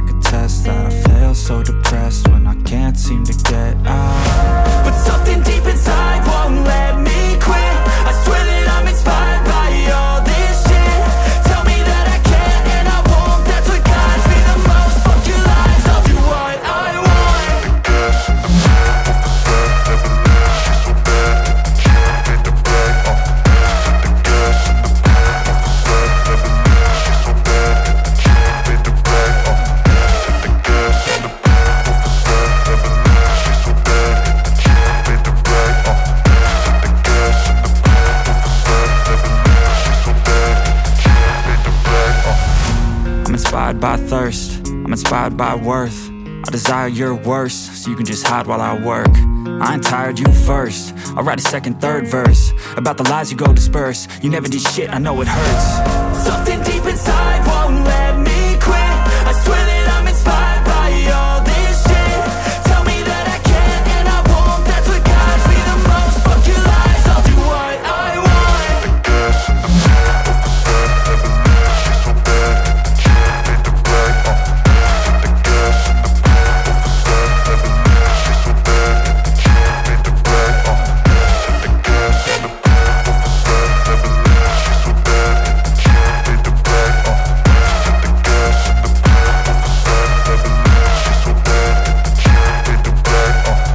like a test that I fail, so depressed when I can't seem to get out. But something deep inside won't let me quit. I swear that I'm inspired by all this shit. Tell me that I can and I won't. That's what guides me the most. Fuck your lies, I'll do what I want. I'm inspired by thirst, I'm inspired by worth. I desire your worst, so you can just hide while I work. I ain't tired, you first. I'll write a second, third verse about the lies you go disperse. You never did shit, I know it hurts.